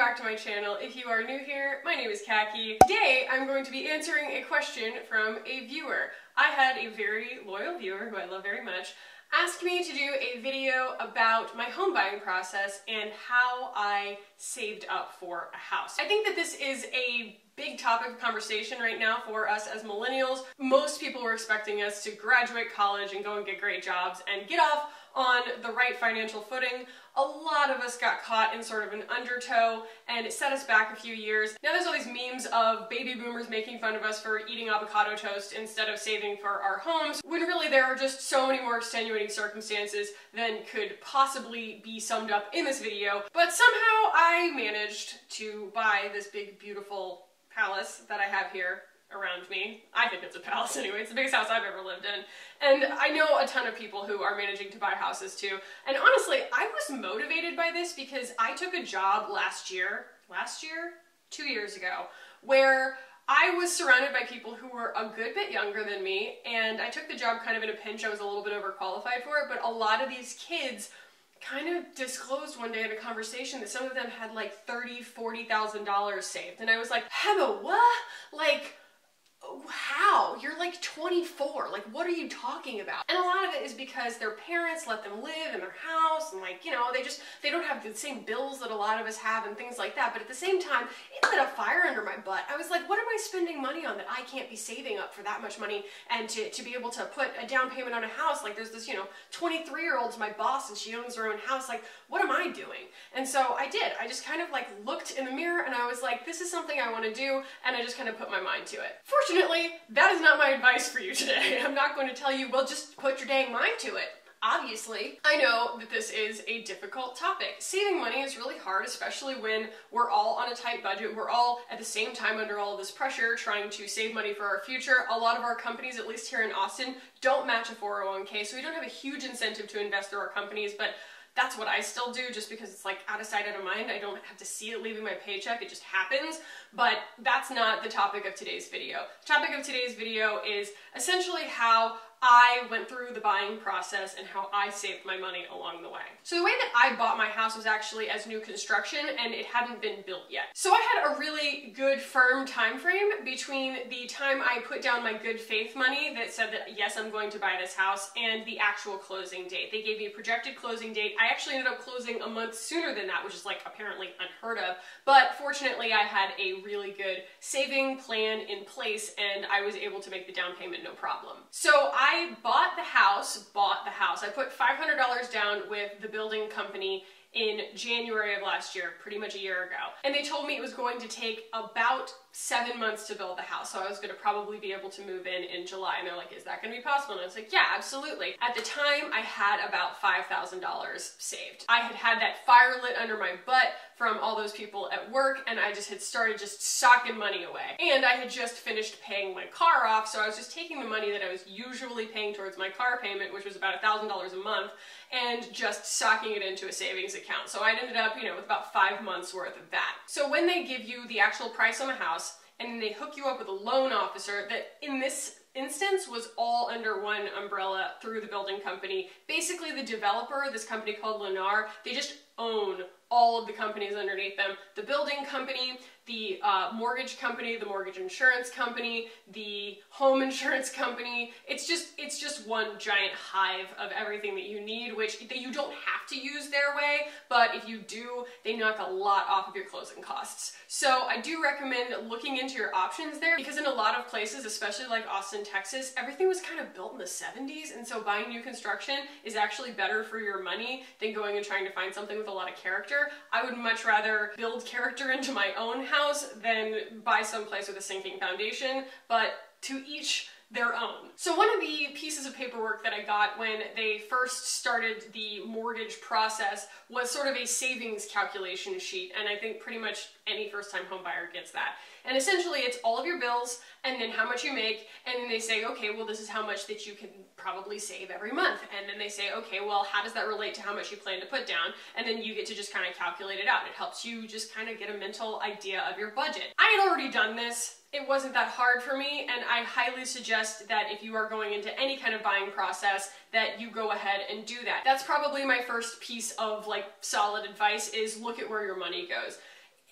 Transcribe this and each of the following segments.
back to my channel. If you are new here, my name is Khaki. Today I'm going to be answering a question from a viewer. I had a very loyal viewer, who I love very much, ask me to do a video about my home buying process and how I saved up for a house. I think that this is a big topic of conversation right now for us as millennials. Most people were expecting us to graduate college and go and get great jobs and get off on the right financial footing. A lot of us got caught in sort of an undertow and it set us back a few years. Now there's all these memes of baby boomers making fun of us for eating avocado toast instead of saving for our homes, when really there are just so many more extenuating circumstances than could possibly be summed up in this video. But somehow I managed to buy this big beautiful palace that I have here around me. I think it's a palace anyway. It's the biggest house I've ever lived in. And I know a ton of people who are managing to buy houses too. And honestly, I was motivated by this because I took a job last year, 2 years ago, where I was surrounded by people who were a good bit younger than me, and I took the job kind of in a pinch. I was a little bit overqualified for it, but a lot of these kids kind of disclosed one day in a conversation that some of them had like $30,000, $40,000 saved. And I was like, Heba, what? Like, how? You're like 24. Like, what are you talking about? And a lot of it is because their parents let them live in their house and, like, you know, they don't have the same bills that a lot of us have and things like that. But at the same time, it lit a fire under my butt. I was like, what am I spending money on that I can't be saving up for that much money and to be able to put a down payment on a house? Like, there's this, you know, 23-year-old's my boss and she owns her own house. Like, what am I doing? And so I did. I just kind of like looked in the mirror and I was like, this is something I want to do, and I just kind of put my mind to it. Fortunately, that is not my advice for you today. I'm not going to tell you, well, just put your dang mind to it. Obviously, I know that this is a difficult topic. Saving money is really hard, especially when we're all on a tight budget. We're all at the same time under all of this pressure trying to save money for our future. A lot of our companies, at least here in Austin, don't match a 401k, so we don't have a huge incentive to invest through our companies, but that's what I still do just because it's like out of sight, out of mind. I don't have to see it leaving my paycheck, it just happens. But that's not the topic of today's video. The topic of today's video is essentially how I went through the buying process and how I saved my money along the way. So the way that I bought my house was actually as new construction and it hadn't been built yet. So I had a really good firm time frame between the time I put down my good faith money that said that yes, I'm going to buy this house, and the actual closing date. They gave me a projected closing date. I actually ended up closing a month sooner than that, which is like apparently unheard of. But fortunately I had a really good saving plan in place and I was able to make the down payment no problem. So I bought the house. I put $500 down with the building company in January of last year, pretty much a year ago. And they told me it was going to take about 7 months to build the house, so I was going to probably be able to move in July. And they're like, is that going to be possible? And I was like, yeah, absolutely. At the time, I had about $5,000 saved. I had had that fire lit under my butt from all those people at work, and I just had started just socking money away. And I had just finished paying my car off, so I was just taking the money that I was usually paying towards my car payment, which was about $1,000 a month, and just socking it into a savings account. So I ended up, you know, with about 5 months worth of that. So when they give you the actual price on the house, and then they hook you up with a loan officer that in this instance was all under one umbrella through the building company. Basically the developer, this company called Lennar, they just own all of the companies underneath them. The building company, the mortgage company, the mortgage insurance company, the home insurance company. It's just one giant hive of everything that you need, which you don't have to use their way, but if you do, they knock a lot off of your closing costs. So I do recommend looking into your options there, because in a lot of places, especially like Austin, Texas, everything was kind of built in the 70s, and so buying new construction is actually better for your money than going and trying to find something with a lot of character. I would much rather build character into my own house than buy someplace with a sinking foundation, but to each their own. So one of the pieces of paperwork that I got when they first started the mortgage process was sort of a savings calculation sheet, and I think pretty much any first-time home buyer gets that. And essentially it's all of your bills and then how much you make, and then they say, okay, well, this is how much that you can probably save every month. And then they say, okay, well, how does that relate to how much you plan to put down? And then you get to just kind of calculate it out. It helps you just kind of get a mental idea of your budget. I had already done this. It wasn't that hard for me, and I highly suggest that if you are going into any kind of buying process, that you go ahead and do that. That's probably my first piece of like solid advice, is look at where your money goes.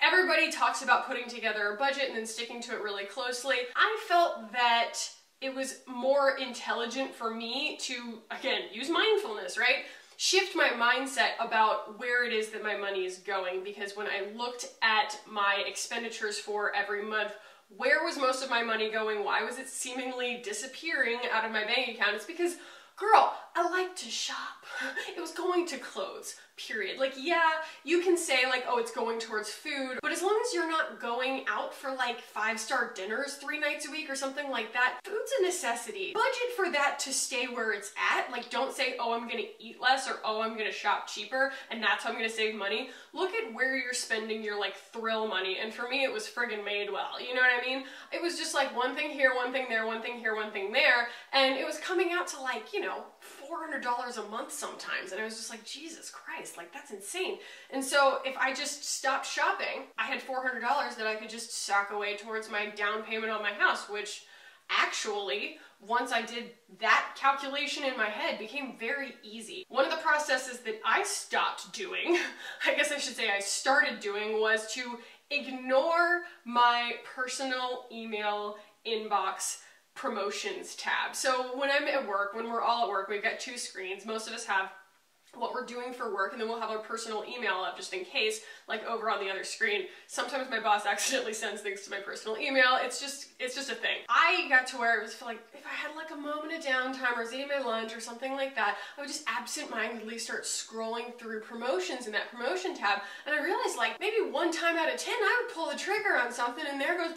everybody talks about putting together a budget and then sticking to it really closely. I felt that it was more intelligent for me to, again, use mindfulness, right? Shift my mindset about where it is that my money is going, because when I looked at my expenditures for every month, where was most of my money going? Why was it seemingly disappearing out of my bank account? It's because, girl, I like to shop. It was going to clothes, period. Like, yeah, you can say like, oh, it's going towards food, but as long as you're not going out for like 5-star dinners 3 nights a week or something like that, food's a necessity. Budget for that to stay where it's at. Like, don't say, oh, I'm gonna eat less, or oh, I'm gonna shop cheaper, and that's how I'm gonna save money. Look at where you're spending your like thrill money, and for me, it was friggin' Madewell, you know what I mean? It was just like one thing here, one thing there, one thing here, one thing there, and it was coming out to like, you know, $400 a month sometimes, and I was just like, Jesus Christ, like that's insane. And so if I just stopped shopping, I had $400 that I could just sock away towards my down payment on my house, which actually, once I did that calculation in my head, became very easy. One of the processes that I stopped doing, I guess I should say I started doing, was to ignore my personal email inbox promotions tab. So when I'm at work, when we're all at work, we've got 2 screens. Most of us have what we're doing for work, and then we'll have our personal email up just in case, like over on the other screen. Sometimes my boss accidentally sends things to my personal email. It's just a thing. I got to where it was like, if I had like a moment of downtime or I was eating my lunch or something like that, I would just absentmindedly start scrolling through promotions in that promotion tab, and I realized like maybe 1 time out of 10 I would pull the trigger on something, and there goes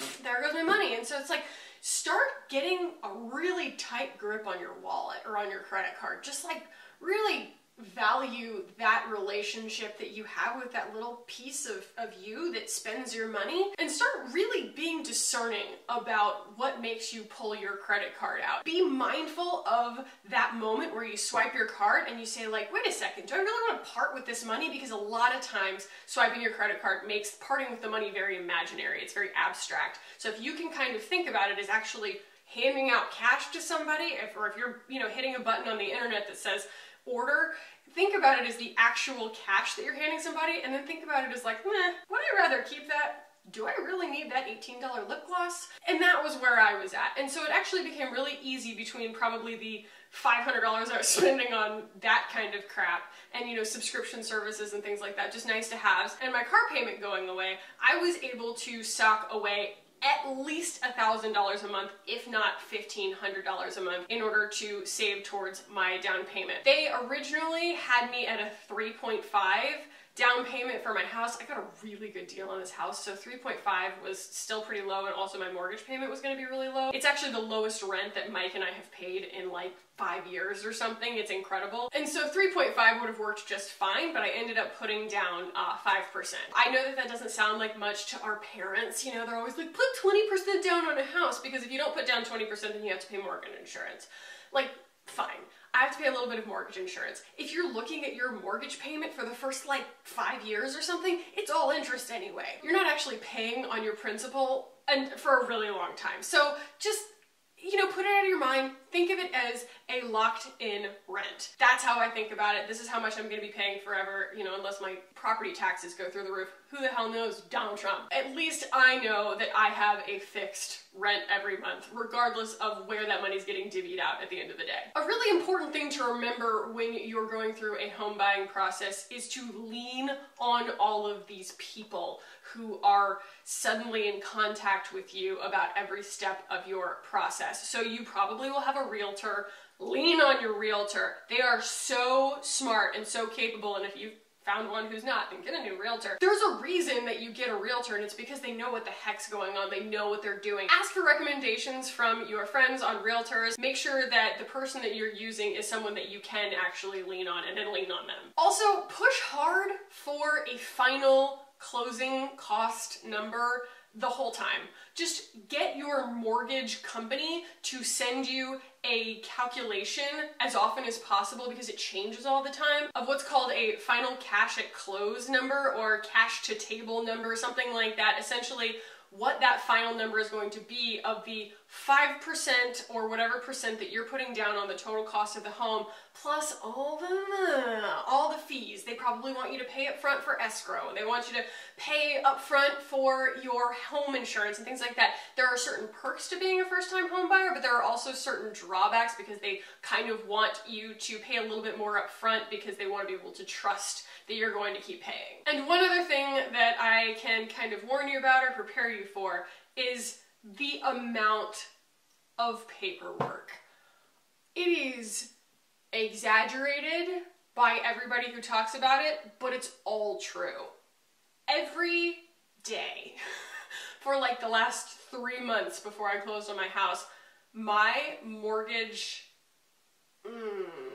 my money. And so it's like, start getting a really tight grip on your wallet or on your credit card. Just like really value that relationship that you have with that little piece of you that spends your money, and start really being discerning about what makes you pull your credit card out. Be mindful of that moment where you swipe your card and you say like, wait a second, do I really want to part with this money? Because a lot of times swiping your credit card makes parting with the money very imaginary. It's very abstract. So if you can kind of think about it as actually handing out cash to somebody, or if you're, you know, hitting a button on the internet that says order, think about it as the actual cash that you're handing somebody, and then think about it as like, meh, would I rather keep that? Do I really need that $18 lip gloss? And that was where I was at. And so it actually became really easy between probably the $500 I was spending on that kind of crap and, you know, subscription services and things like that, just nice to haves, and my car payment going away. I was able to sock away at least $1,000 a month, if not $1,500 a month, in order to save towards my down payment. They originally had me at a 3.5 down payment for my house. I got a really good deal on this house, so 3.5 was still pretty low, and also my mortgage payment was going to be really low. It's actually the lowest rent that Mike and I have paid in like 5 years or something. It's incredible. And so 3.5 would have worked just fine, but I ended up putting down 5%. I know that that doesn't sound like much to our parents. You know, they're always like, put 20% down on a house, because if you don't put down 20%, then you have to pay mortgage insurance. Like, fine. I have to pay a little bit of mortgage insurance. If you're looking at your mortgage payment for the first like 5 years or something, it's all interest anyway. You're not actually paying on your principal and for a really long time. So just, you know, put it out of your mind. Think of it as a locked-in rent. That's how I think about it. This is how much I'm going to be paying forever, you know, unless my property taxes go through the roof. Who the hell knows? Donald Trump. At least I know that I have a fixed rent every month, regardless of where that money's getting divvied out at the end of the day. A really important thing to remember when you're going through a home buying process is to lean on all of these people who are suddenly in contact with you about every step of your process. So you probably will have a realtor. Lean on your realtor. They are so smart and so capable, and if you've found one who's not, then get a new realtor. There's a reason that you get a realtor, and it's because they know what the heck's going on. They know what they're doing. Ask for recommendations from your friends on realtors. Make sure that the person that you're using is someone that you can actually lean on, and then lean on them. Also, push hard for a final closing cost number the whole time. Just get your mortgage company to send you a calculation as often as possible, because it changes all the time, of what's called a final cash at close number or cash to table number, something like that. Essentially, what that final number is going to be of the 5% or whatever percent that you're putting down on the total cost of the home, plus all the fees. They probably want you to pay up front for escrow. They want you to pay up front for your home insurance and things like that. There are certain perks to being a first-time home buyer, but there are also certain drawbacks because they kind of want you to pay a little bit more up front because they want to be able to trust that you're going to keep paying. And one other thing that I can kind of warn you about or prepare you for is the amount of paperwork. It is exaggerated by everybody who talks about it, but it's all true. Every day for like the last 3 months before I closed on my house, my mortgage,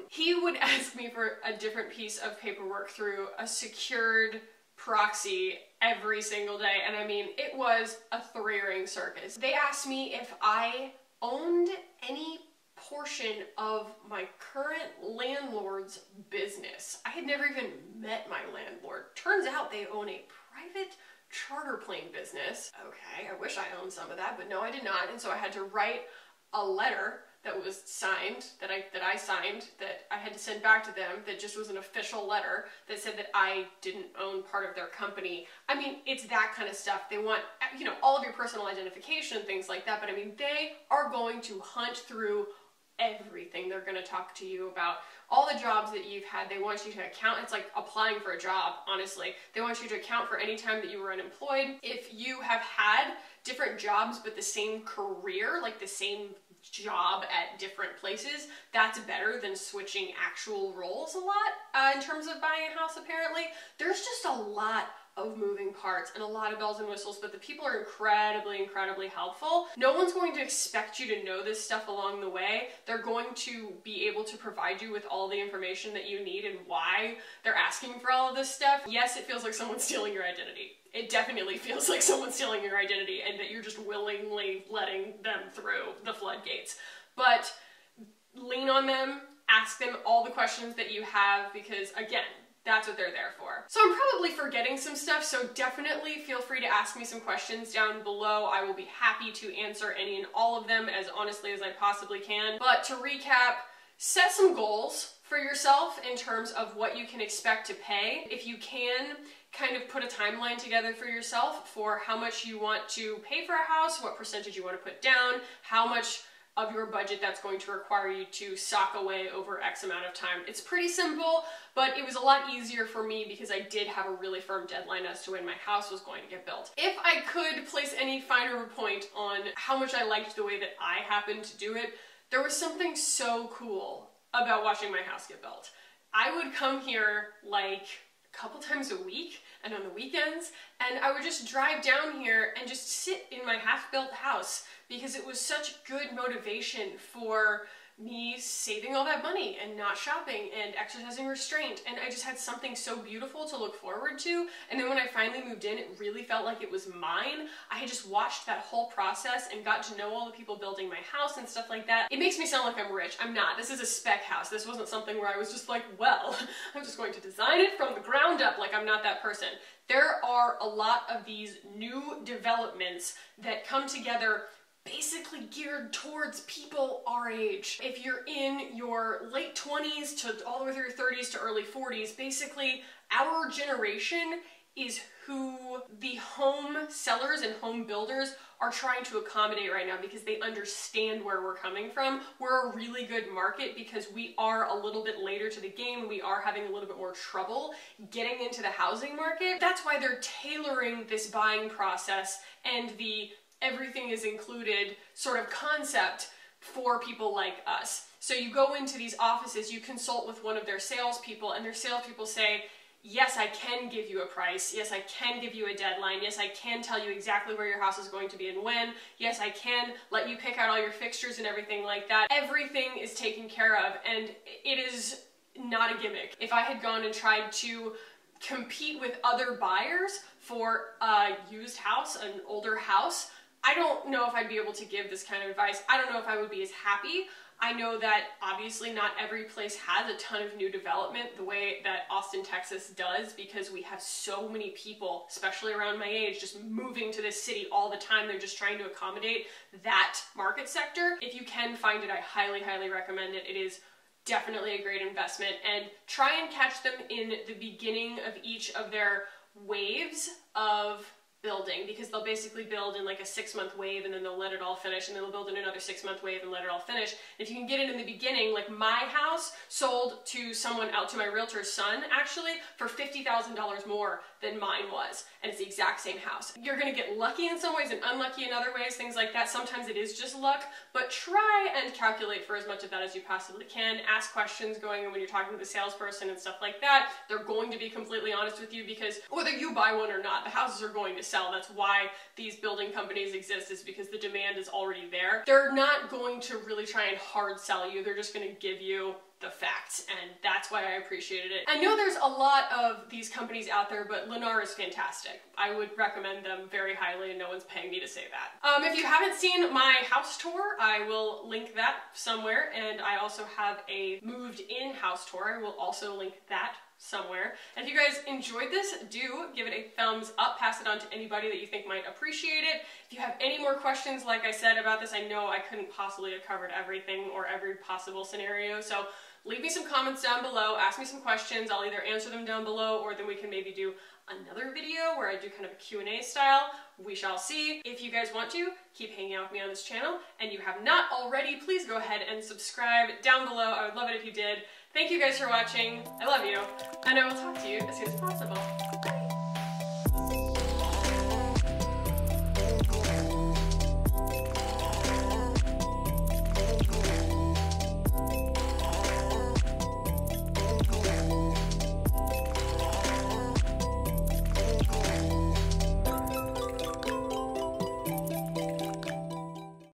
he would ask me for a different piece of paperwork through a secured proxy every single day. And I mean, it was a three-ring circus. They asked me if I owned any portion of my current landlord's business. I had never even met my landlord. Turns out they own a private charter plane business. Okay, I wish I owned some of that, but no, I did not. And so I had to write a letter that was signed, that I signed, that I had to send back to them, that just was an official letter that said that I didn't own part of their company. I mean, it's that kind of stuff. They want, you know, all of your personal identification and things like that, but I mean, they are going to hunt through everything. They're going to talk to you about all the jobs that you've had. They want you to account. It's like applying for a job, honestly. They want you to account for any time that you were unemployed. If you have had different jobs but the same career, like the same job at different places, that's better than switching actual roles a lot in terms of buying a house, apparently. There's just a lot of moving parts and a lot of bells and whistles, but the people are incredibly helpful. No one's going to expect you to know this stuff along the way. They're going to be able to provide you with all the information that you need and why they're asking for all of this stuff. Yes, it feels like someone's stealing your identity. It definitely feels like someone's stealing your identity and that you're just willingly letting them through the floodgates. But lean on them, ask them all the questions that you have, because again, that's what they're there for. So I'm probably forgetting some stuff, so definitely feel free to ask me some questions down below. I will be happy to answer any and all of them as honestly as I possibly can. But to recap, set some goals for yourself in terms of what you can expect to pay. If you can, kind of put a timeline together for yourself for how much you want to pay for a house, what percentage you want to put down, how much of your budget that's going to require you to sock away over X amount of time. It's pretty simple, but it was a lot easier for me because I did have a really firm deadline as to when my house was going to get built. If I could place any finer point on how much I liked the way that I happened to do it, there was something so cool about watching my house get built. I would come here like a couple times a week and on the weekends, and I would just drive down here and just sit in my half-built house because it was such good motivation for me saving all that money and not shopping and exercising restraint, and I just had something so beautiful to look forward to. And then when I finally moved in, it really felt like it was mine. I had just watched that whole process and got to know all the people building my house and stuff like that. It makes me sound like I'm rich. I'm not. This is a spec house. This wasn't something where I was just like, well, I'm just going to design it from the ground up. Like, I'm not that person. There are a lot of these new developments that come together basically geared towards people our age. If you're in your late 20s to all the way through your 30s to early 40s, basically our generation is who the home sellers and home builders are trying to accommodate right now because they understand where we're coming from. We're a really good market because we are a little bit later to the game. We are having a little bit more trouble getting into the housing market. That's why they're tailoring this buying process and the everything is included sort of concept for people like us. So you go into these offices, you consult with one of their salespeople, and their salespeople say, yes, I can give you a price. Yes, I can give you a deadline. Yes, I can tell you exactly where your house is going to be and when. Yes, I can let you pick out all your fixtures and everything like that. Everything is taken care of, and it is not a gimmick. If I had gone and tried to compete with other buyers for a used house, an older house, I don't know if I'd be able to give this kind of advice. I don't know if I would be as happy. I know that obviously not every place has a ton of new development the way that Austin, Texas does, because we have so many people, especially around my age, just moving to this city all the time. They're just trying to accommodate that market sector. If you can find it, I highly, highly recommend it. It is definitely a great investment, and try and catch them in the beginning of each of their waves of building, because they'll basically build in like a 6-month wave and then they'll let it all finish, and then they'll build in another 6-month wave and let it all finish. And if you can get it in the beginning, like my house sold to someone out to my realtor's son actually for $50,000 more than mine was, and it's the exact same house. You're gonna get lucky in some ways and unlucky in other ways, things like that. Sometimes it is just luck, but try and calculate for as much of that as you possibly can. Ask questions going in when you're talking to the salesperson and stuff like that. They're going to be completely honest with you, because whether you buy one or not, the houses are going to sell. That's why these building companies exist, is because the demand is already there. They're not going to really try and hard sell you. They're just going to give you the facts, and that's why I appreciated it. I know there's a lot of these companies out there, but Lennar is fantastic. I would recommend them very highly, and no one's paying me to say that. If you haven't seen my house tour, I will link that somewhere, and I also have a moved-in house tour. I will also link that somewhere. And if you guys enjoyed this, do give it a thumbs up, pass it on to anybody that you think might appreciate it. If you have any more questions, like I said, about this, I know I couldn't possibly have covered everything or every possible scenario, so leave me some comments down below, ask me some questions. I'll either answer them down below, or then we can maybe do another video where I do kind of a Q&A style. We shall see. If you guys want to, keep hanging out with me on this channel, and you have not already, please go ahead and subscribe down below. I would love it if you did. Thank you guys for watching. I love you, and I will talk to you as soon as possible.